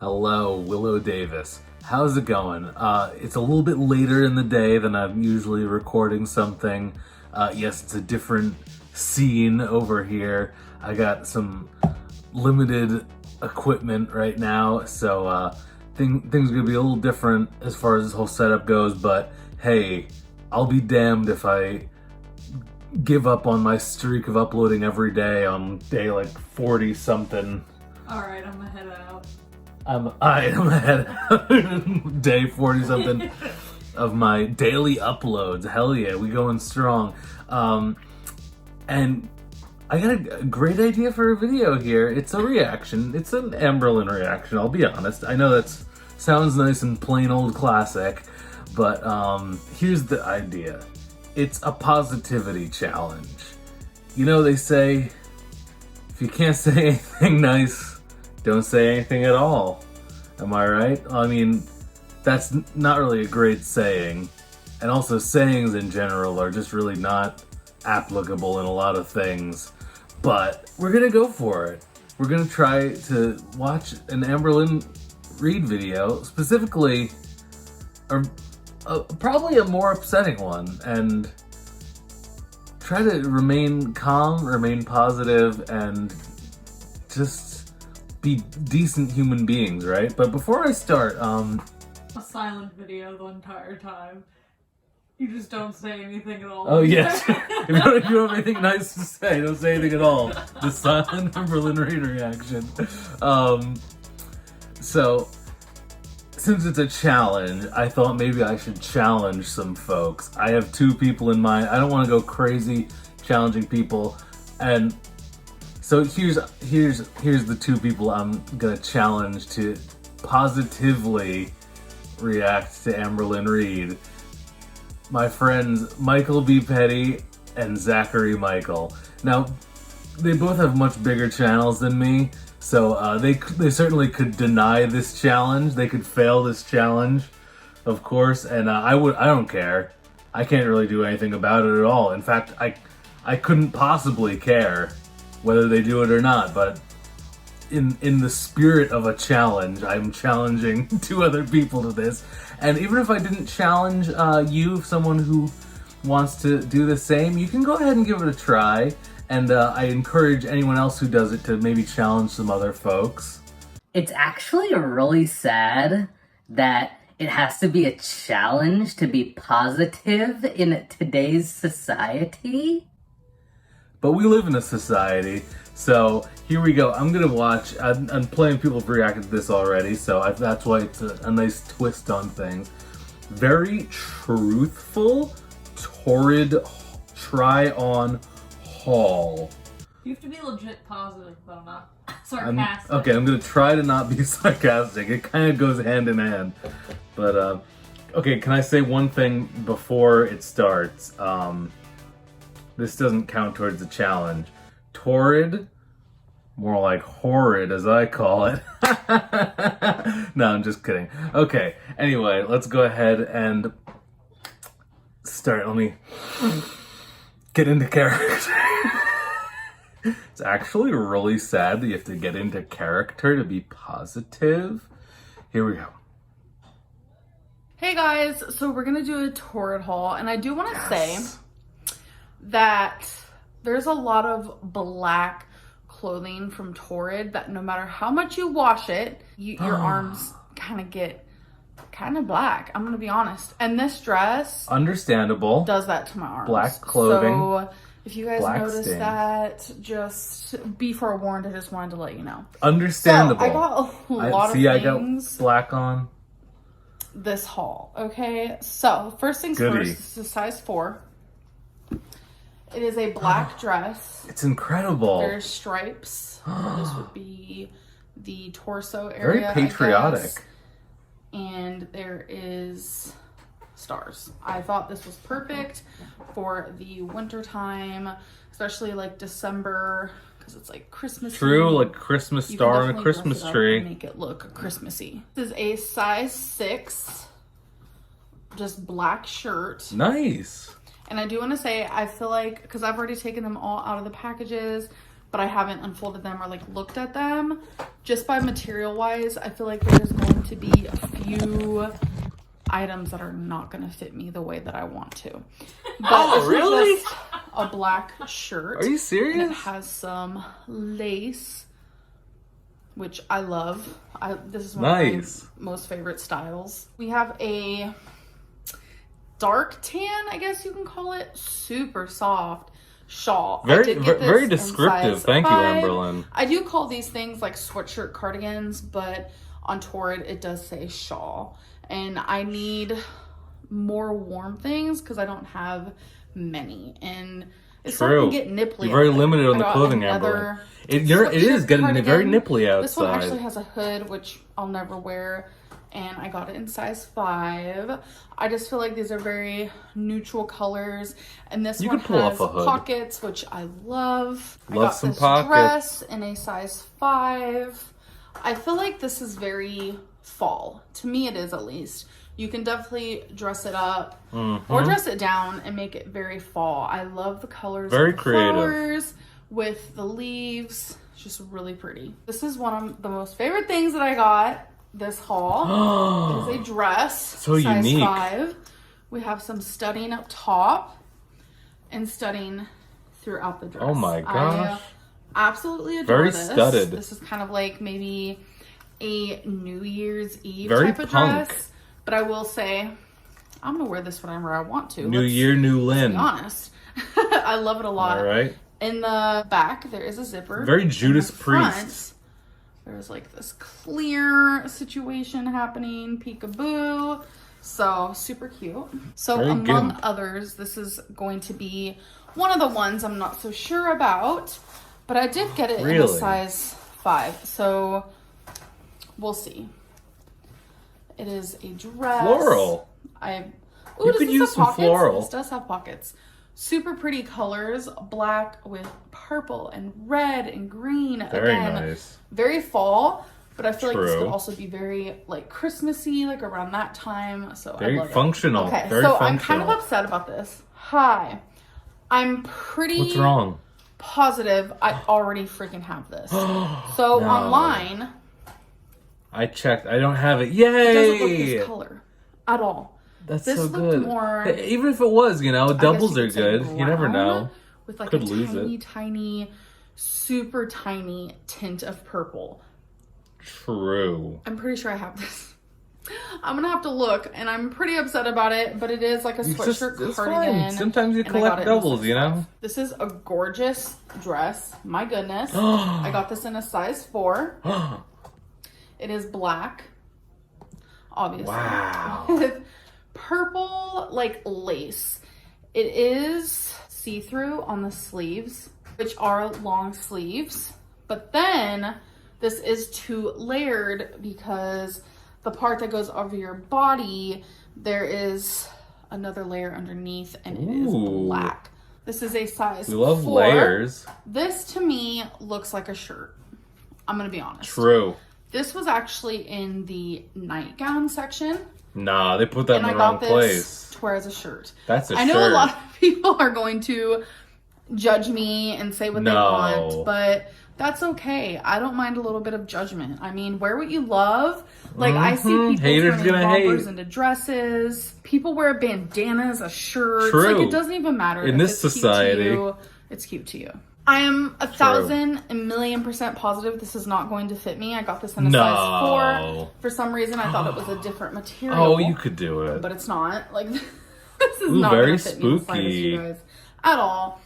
Hello, WiLLo Davis. How's it going? It's a little bit later in the day than I'm usually recording something. Yes, it's a different scene over here. I got some limited equipment right now, so things are gonna be a little different as far as this whole setup goes, but hey, I'll be damned if I give up on my streak of uploading every day on day like 40 something. Alright, I'm gonna head out. I'm ahead day 40 something of my daily uploads. Hell yeah, we going strong. And I got a great idea for a video here. It's a reaction. It's an Amberlynn reaction, I'll be honest. I know that sounds nice and plain old classic, but here's the idea. It's a positivity challenge. You know, they say, if you can't say anything nice, don't say anything at all. Am I right? I mean, that's not really a great saying. And also sayings in general are just really not applicable in a lot of things. But we're gonna go for it. We're gonna try to watch an Amberlynn Reid video, specifically probably a more upsetting one, and try to remain calm, remain positive, and just be decent human beings, right? But before I start, A silent video the entire time. You just don't say anything at all. oh yes, if you have anything nice to say, don't say anything at all. The silent Amberlynn Reid reaction. So, since it's a challenge, I thought maybe I should challenge some folks. I have two people in mind. I don't want to go crazy challenging people, and so here's the two people I'm gonna challenge to positively react to Amberlynn Reid. My friends Michael B. Petty and Zachary Michael. Now, they both have much bigger channels than me, so they certainly could deny this challenge. They could fail this challenge, of course, and I don't care. I can't really do anything about it at all. In fact, I couldn't possibly care whether they do it or not, but in the spirit of a challenge, I'm challenging two other people to this. And even if I didn't challenge you, someone who wants to do the same, you can go ahead and give it a try. And I encourage anyone else who does it to maybe challenge some other folks. It's actually really sad that it has to be a challenge to be positive in today's society. But we live in a society, so here we go. I'm gonna watch. I'm playing people have reacted to this already, so that's why it's a nice twist on things. Very truthful, torrid try-on haul. You have to be legit positive, though, not sarcastic. Okay, I'm gonna try to not be sarcastic. It kind of goes hand in hand. But, okay, can I say one thing before it starts? This doesn't count towards the challenge. Torrid, more like horrid as I call it. No, I'm just kidding. Okay, anyway, let's go ahead and start. Let me get into character. It's actually really sad that you have to get into character to be positive. Here we go. Hey guys, so we're gonna do a torrid haul, and I do want to say that there's a lot of black clothing from Torrid that no matter how much you wash it, your arms kind of get kind of black. I'm gonna be honest. And this dress, understandable, does that to my arms. Black clothing. So if you guys notice stains. that, just be forewarned. I just wanted to let you know. Understandable. So I got a lot of things. I got black on this haul. Okay, so first things first. This is size 4. It is a black dress. It's incredible. There's stripes. This would be the torso area. Very patriotic. I guess. And there is stars. I thought this was perfect for the winter time, especially like December, because it's like Christmas. True, like Christmas star and a Christmas tree. Make it look Christmassy. This is a size 6, just black shirt. Nice. And I do want to say, I feel like, because I've already taken them all out of the packages, but I haven't unfolded them or like looked at them. Just by material wise, I feel like there's going to be a few items that are not going to fit me the way that I want to. But this is just a black shirt. Are you serious? And it has some lace, which I love. This is one of my most favorite styles. We have a dark tan, I guess you can call it, super soft shawl. Very descriptive. Thank you, 5. Amberlynn. I do call these things like sweatshirt cardigans, but on Torrid it does say shawl. And I need more warm things because I don't have many. And it's starting to get nipply. You're very limited on the clothing, Amberlynn. It is getting very nipply outside. This one actually has a hood, which I'll never wear. And I got it in size 5. I just feel like these are very neutral colors. And this one has pockets, which I love. I got this dress in a size 5. I feel like this is very fall. To me, it is, at least. You can definitely dress it up or dress it down and make it very fall. I love the colors. Very of the creative. Flowers with the leaves. It's just really pretty. This is one of the most favorite things that I got this haul. It is a dress. So size unique. 5. We have some studding up top and studding throughout the dress. Oh my gosh. I absolutely adore very this. Studded. This is kind of like maybe a New Year's Eve very type of punk. dress. But I will say, I'm gonna wear this whenever I want to. New Year, New Lynn. To be honest. I love it a lot. All right. In the back, there is a zipper. Very Judas Priest. Priest. There's like this clear situation happening, peekaboo. So super cute. So very among good. others, this is going to be one of the ones I'm not so sure about, but I did get it in a size 5. So we'll see. It is a dress. Floral. You could use some floral. This does have pockets. Super pretty colors, black with purple and red and green. Very Again, nice. Very fall, but I feel like this could also be very like Christmassy, like around that time. So very I love functional. It. Okay, very so functional. I'm kind of upset about this. Hi, I'm pretty. What's wrong? Positive I already freaking have this. So no. online, I checked. I don't have it. Yay! it doesn't look this color at all. That's this so good. More, even if it was, doubles are good. You never know. With like could a lose tiny, super tiny tint of purple. True. I'm pretty sure I have this. I'm gonna have to look, and I'm pretty upset about it, but it is like a sweatshirt cardigan. Fine. Sometimes you collect doubles, This is a gorgeous dress. My goodness. I got this in a size 4. It is black, obviously. Wow. With purple, like, lace. It is see-through on the sleeves, which are long sleeves. But then, this is 2 layered because the part that goes over your body, there is another layer underneath, and it is black. This is a size 4. We love layers. This, to me, looks like a shirt. I'm going to be honest. True. This was actually in the nightgown section. Nah, they put that in the wrong place. And I got this to wear as a shirt. That's a shirt. I know a lot of people are going to judge me and say what they want, but that's okay. I don't mind a little bit of judgment. I mean, wear what you love. Like, I see people turning rompers into dresses. People wear bandanas as shirts. True. Like, it doesn't even matter. In this society. It's cute to you. I am 1,000,000,000% positive this is not going to fit me. I got this in a size 4. For some reason, I thought it was a different material. Oh, you could do it. But it's not. Like, this is not going to fit me in the slightest, you guys, at all.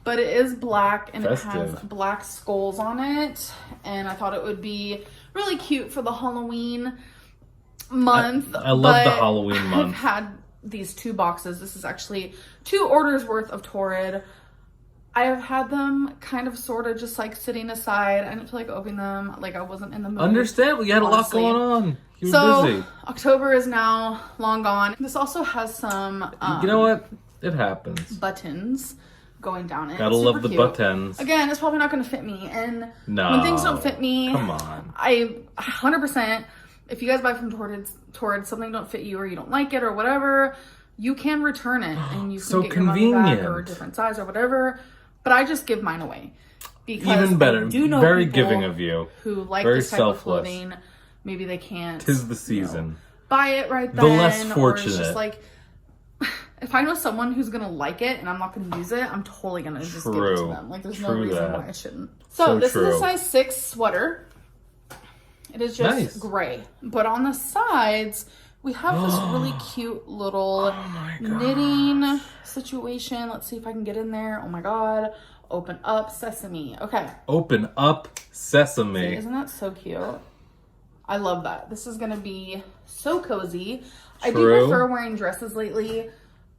But it is black, and it has black skulls on it. And I thought it would be really cute for the Halloween month. I love the Halloween month. I've had these 2 boxes. This is actually 2 orders worth of Torrid. I have had them kind of sort of just like sitting aside. I didn't feel like opening them. Like, I wasn't in the mood. Understandable. You had honestly. a lot going on. You were busy. October is now long gone. This also has some you know what? It happens. Buttons going down it. Gotta love the buttons. Again, it's probably not going to fit me. And when things don't fit me, come on. I 100%, if you guys buy from Torrid, something don't fit you or you don't like it or whatever, you can return it and you can get your money back or a different size or whatever. But I just give mine away. Because Even better. I do know Very people giving of you. who like Very this type selfless. of clothing. Maybe they can't. 'Tis the you know, season. buy it right then. The less Or it's fortunate. just like, if I know someone who's gonna like it and I'm not gonna use it, I'm totally gonna just give it to them. Like, there's no True reason that. why I shouldn't. So So this true. is a size 6 sweater. It is just Nice. gray, but on the sides we have this really cute little knitting situation. Let's see if I can get in there. Oh my god! Open up sesame. Okay. Open up sesame. Isn't that so cute? I love that. This is gonna be so cozy. I do True. prefer wearing dresses lately.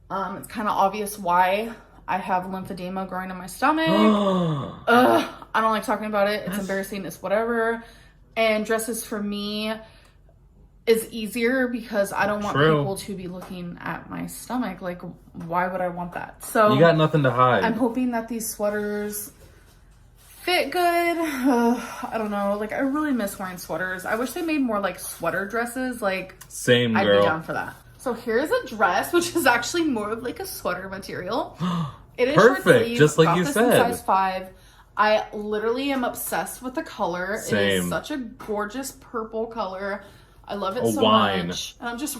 It's kind of obvious why. I have lymphedema growing in my stomach. Ugh, I don't like talking about it. It's embarrassing. It's whatever. And dresses for me is easier because I don't want True. people to be looking at my stomach. Like, why would I want that? So You got nothing to hide. I'm hoping that these sweaters fit good. I don't know. Like, I really miss wearing sweaters. I wish they made more like sweater dresses. Like, Same I'd girl. be down for that. So here's a dress, which is actually more of like a sweater material. It is Perfect, short sleeve. just like Got you this said. in size 5. I literally am obsessed with the color. It Same. is such a gorgeous purple color. I love it A so wine. much. And I'm just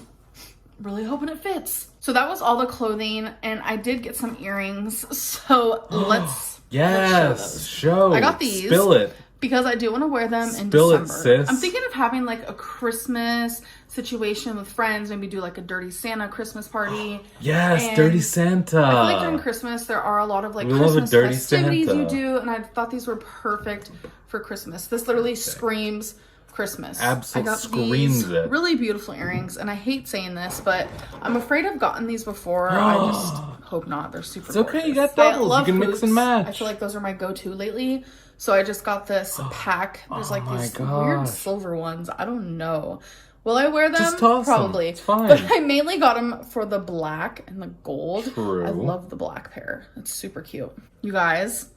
really hoping it fits. So that was all the clothing, and I did get some earrings. So let's Yes. Show. I got these. Spill it. because I do want to wear them in Spill it, December. sis. I'm thinking of having like a Christmas situation with friends, maybe do like a Dirty Santa Christmas party. Yes, And Dirty Santa. I feel like during Christmas there are a lot of like We love a Christmas Dirty festivities Santa. you do, and I thought these were perfect for Christmas. This literally screams Christmas. Absolutely I got screams these it. really beautiful earrings, and I hate saying this, but I'm afraid I've gotten these before. I just hope not. They're super It's okay, you gorgeous. got doubles. I love You can mix hoops. and match. I feel like those are my go-to lately. So I just got this pack. There's like my these weird gosh. silver ones. I don't know. Will I wear them? Just toss them. Probably. It's fine. But I mainly got them for the black and the gold. True. I love the black pair. It's super cute. You guys,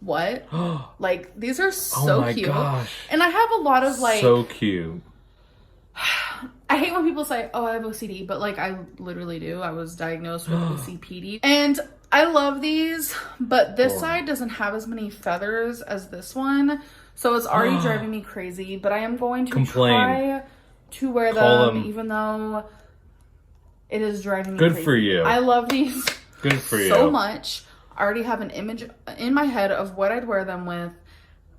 what? Like, these are so Oh my cute. gosh. And I have a lot of like, So cute. I hate when people say, oh, I have OCD, but like I literally do. I was diagnosed with OCPD. And I love these, but this side doesn't have as many feathers as this one. So it's already driving me crazy, but I am going to try to wear Call them, them. even though it is driving me Good crazy. for you. I love these Good for you. so much. I already have an image in my head of what I'd wear them with,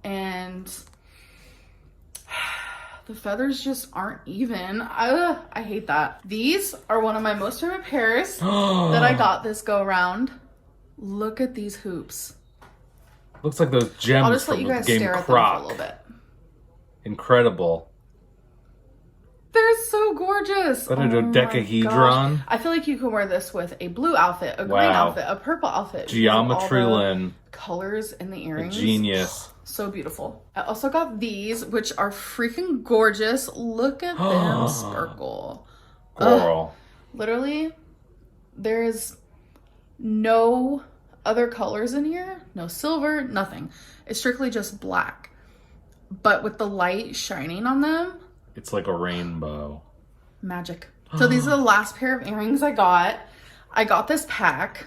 and the feathers just aren't even. I hate that. These are one of my most favorite pairs that I got this go around. Look at these hoops. Looks like those gems I'll just let from you the guys game stare at them Croc. for a little bit. Incredible. They're so gorgeous. That a Oh my dodecahedron? gosh. I feel like you could wear this with a blue outfit, a green Wow. outfit, a purple outfit. Geometry All the Lynn. colors in the earrings. Genius. So beautiful. I also got these, which are freaking gorgeous. Look at them sparkle. Coral. Literally, there is no other colors in here. No silver, nothing. It's strictly just black. But with the light shining on them, It's like a rainbow. magic. So these are the last pair of earrings I got. I got this pack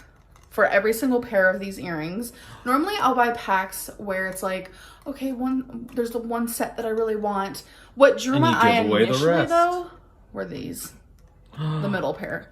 for every single pair of these earrings. Normally I'll buy packs where it's like, okay, there's the one set that I really want. What drew And my you eye give away the initially rest. though were these. The middle pair.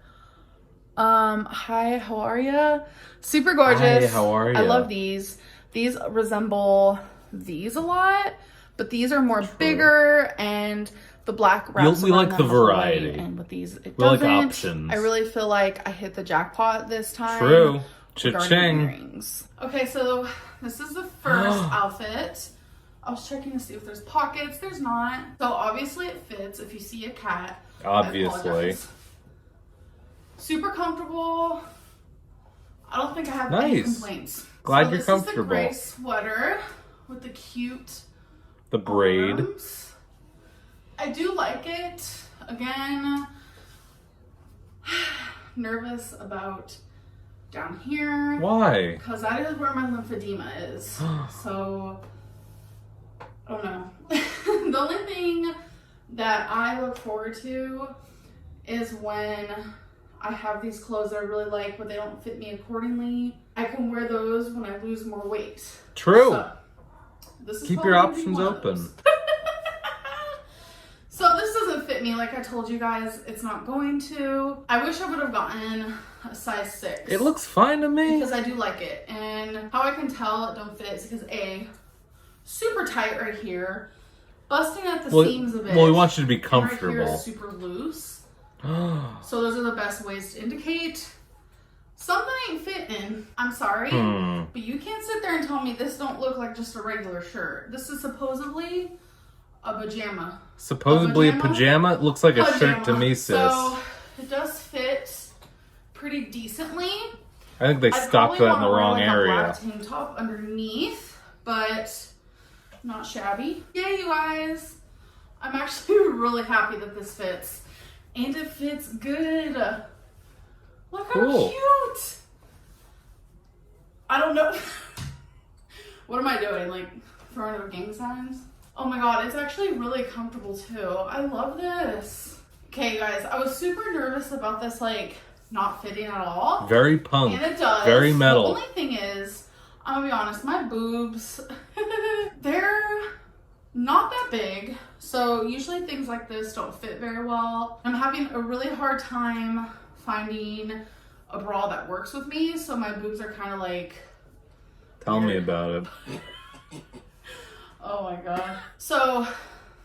Hi, how are ya? Super gorgeous. Hi, how are I ya? love these. These resemble these a lot, but these are more bigger, and the black wraps We around like them the with white, variety. and with these it We like doesn't. options. I really feel like I hit the jackpot this time. True. regarding Cha-ching. earrings. Okay, so this is the first outfit. I was checking to see if there's pockets. There's not. So obviously it fits. If you see a cat, I Obviously. apologize. Super comfortable. I don't think I have any Nice. complaints. Glad So you're this comfortable. Is the gray sweater with the cute The braid. arms. I do like it. Again, nervous about down here. Why? Because that is where my lymphedema is. So, I don't know. The only thing that I look forward to is when I have these clothes that I really like, but they don't fit me accordingly. I can wear those when I lose more weight. True. So, this is Keep your probably options one of open. those. So this doesn't fit me, like I told you guys, it's not going to. I wish I would have gotten a size 6. It looks fine to me. Because I do like it. And how I can tell it don't fit is because A, super tight right here, busting at the seams a bit. Well, we want you to be And comfortable. right here is super loose. So those are the best ways to indicate something ain't fitting. I'm sorry, but you can't sit there and tell me this don't look like just a regular shirt. This is supposedly a pajama. Supposedly a pajama? It looks like a shirt to me, sis. So it does fit pretty decently. I think they stopped that in the wrong A area. black tank top underneath, but not shabby. Yay, you guys! I'm actually really happy that this fits, and it fits good. Look how cute! I don't know. What am I doing? Like throwing up gang signs? Oh my god, it's actually really comfortable too. I love this. Okay, you guys, I was super nervous about this, like, not fitting at all. Very punk. And it does. Very metal. The only thing is, I'm gonna be honest, my boobs, they're not that big. So usually things like this don't fit very well. I'm having a really hard time finding a bra that works with me. So my boobs are kind of like... Tell me about it. Oh my god. So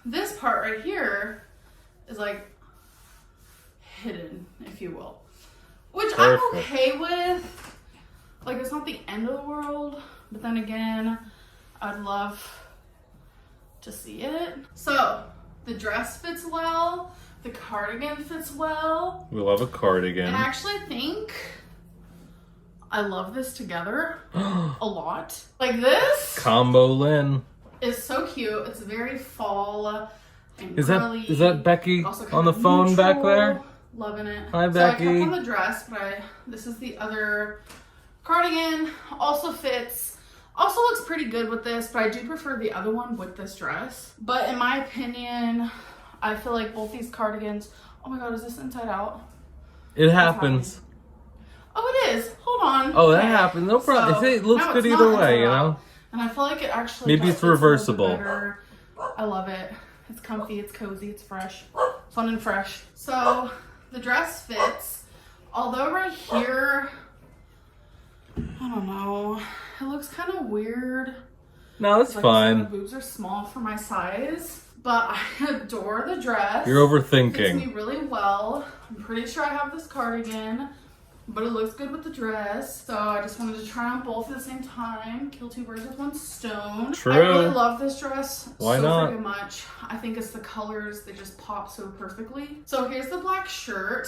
this part right here is like hidden, if you will. Which Perfect. I'm okay with. Like, it's not the end of the world, but then again, I'd love to see it. So the dress fits well, the cardigan fits well. We love a cardigan. And I actually think I love this together a lot. Like this. Combo Lynn. Is so cute. It's very fall and Is girly. that Becky Also kind on the of phone back neutral. there? Loving it. Hi, So Becky. I kept on the dress, but this is the other cardigan. Also fits. Also looks pretty good with this, but I do prefer the other one with this dress. But in my opinion, I feel like both these cardigans. Oh my god, is this inside out? It happens. Oh, it is. Hold on. Oh, that Okay. happens. No problem. So, It looks no, good it's either not way, you inside out. know? And I feel like it actually Maybe does it's fit a little bit reversible. better. I love it. It's comfy, it's cozy, it's fresh. Fun and fresh. So the dress fits. Although right here, I don't know. It looks kind of weird. No, it's Like I said, my fine. boobs are small for my size. But I adore the dress. You're It fits overthinking. me really well. I'm pretty sure I have this cardigan, but it looks good with the dress. So I just wanted to try on both at the same time. Kill two birds with one stone. True. I really love this dress Why so not? freaking much. I think it's the colors. They just pop so perfectly. So here's the black shirt.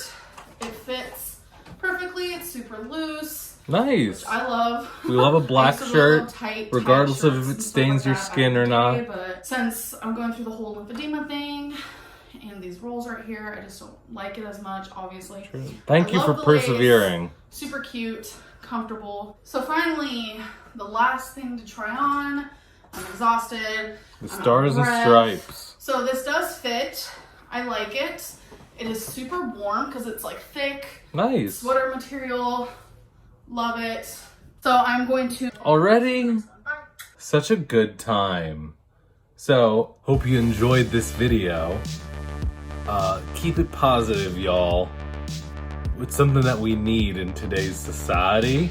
It fits perfectly. It's super loose. Nice. I love. We love a black I used to shirt, love tight regardless of shirts if it and stuff stains like your that skin back or in the not. day, but since I'm going through the whole lymphedema thing and these rolls right here, I just don't like it as much, obviously. Thank you I for love the lace. persevering. Super cute, comfortable. So finally, the last thing to try on. I'm exhausted. The I'm out stars of and breath. stripes. So this does fit. I like it. It is super warm because it's like thick Nice. sweater material. Love it. So I'm going to... Already? Such a good time. So, hope you enjoyed this video. Keep it positive, y'all. It's something that we need in today's society.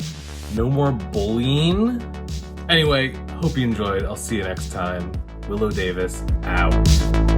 No more bullying. Anyway, hope you enjoyed. I'll see you next time. WiLLo Davis, out.